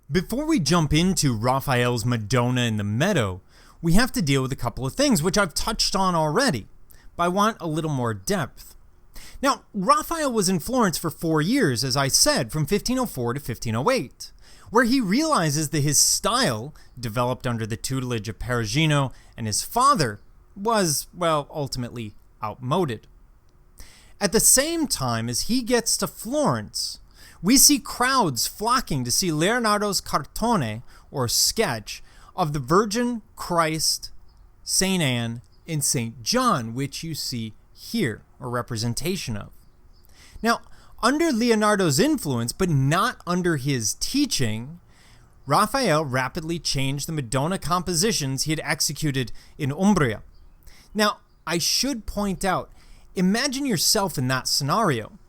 Before we jump into Raphael's Madonna in the Meadow, we have to deal with a couple of things, which I've touched on already, but I want a little more depth. Now, Raphael was in Florence for 4 years, as I said, from 1504 to 1508, where he realizes that his style, developed under the tutelage of Perugino and his father, was, well, ultimately outmoded. At the same time as he gets to Florence, we see crowds flocking to see Leonardo's cartone, or sketch, of the Virgin, Christ, St. Anne, and St. John, which you see here, a representation of. Now, under Leonardo's influence, but not under his teaching, Raphael rapidly changed the Madonna compositions he had executed in Umbria. Now, I should point out, imagine yourself in that scenario.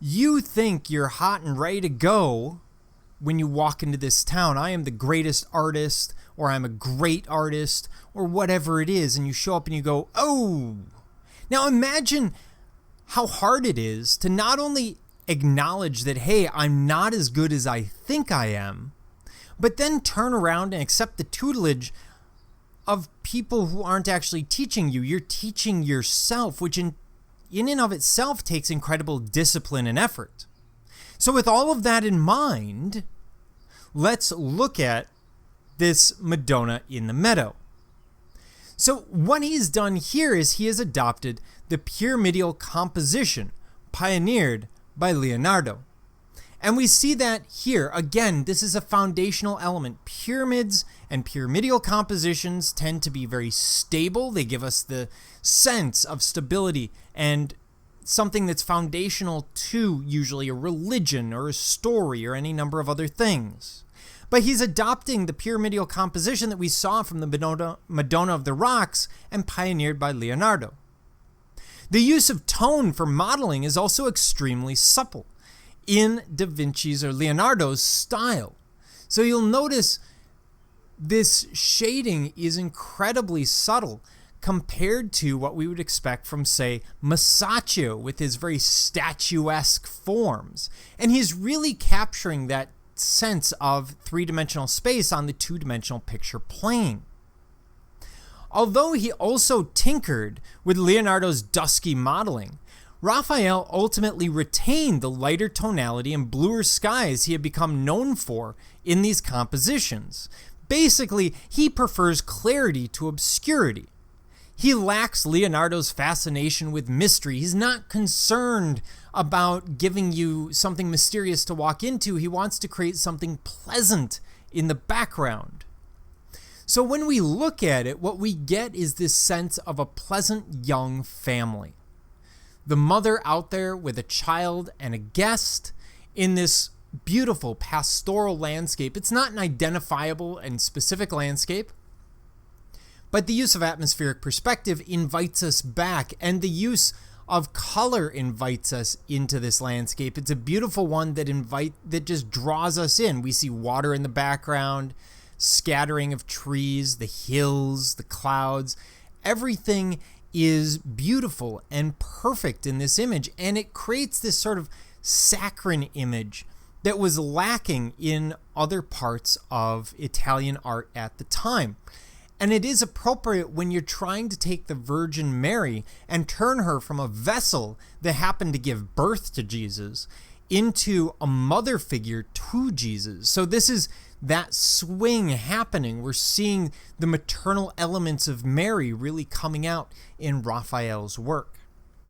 You think you're hot and ready to go when you walk into this town. I am the greatest artist, or I'm a great artist, or whatever it is, and you show up and you go, oh! Now imagine how hard it is to not only acknowledge that, hey, I'm not as good as I think I am, but then turn around and accept the tutelage of people who aren't actually teaching you. You're teaching yourself, which in and of itself takes incredible discipline and effort. So with all of that in mind, let's look at this Madonna in the Meadow. So what he's done here is he has adopted the pyramidal composition pioneered by Leonardo. And we see that here. Again, this is a foundational element. Pyramids and pyramidal compositions tend to be very stable. They give us the sense of stability and something that's foundational to usually a religion or a story or any number of other things. But he's adopting the pyramidal composition that we saw from the Madonna of the Rocks and pioneered by Leonardo. The use of tone for modeling is also extremely supple in Da Vinci's or Leonardo's style. So you'll notice this shading is incredibly subtle compared to what we would expect from, say, Masaccio with his very statuesque forms. And he's really capturing that sense of three-dimensional space on the two-dimensional picture plane. Although he also tinkered with Leonardo's dusky modeling, Raphael ultimately retained the lighter tonality and bluer skies he had become known for in these compositions. Basically, he prefers clarity to obscurity. He lacks Leonardo's fascination with mystery. He's not concerned about giving you something mysterious to walk into. He wants to create something pleasant in the background. So when we look at it, what we get is this sense of a pleasant young family. The mother out there with a child and a guest in this beautiful pastoral landscape. It's not an identifiable and specific landscape, but the use of atmospheric perspective invites us back, and the use of color invites us into this landscape. It's a beautiful one that just draws us in. We see water in the background, scattering of trees, the hills, the clouds. Everything is beautiful and perfect in this image, and it creates this sort of saccharine image that was lacking in other parts of Italian art at the time. And it is appropriate when you're trying to take the Virgin Mary and turn her from a vessel that happened to give birth to Jesus into a mother figure to Jesus. So this is that swing happening. We're seeing the maternal elements of Mary really coming out in Raphael's work.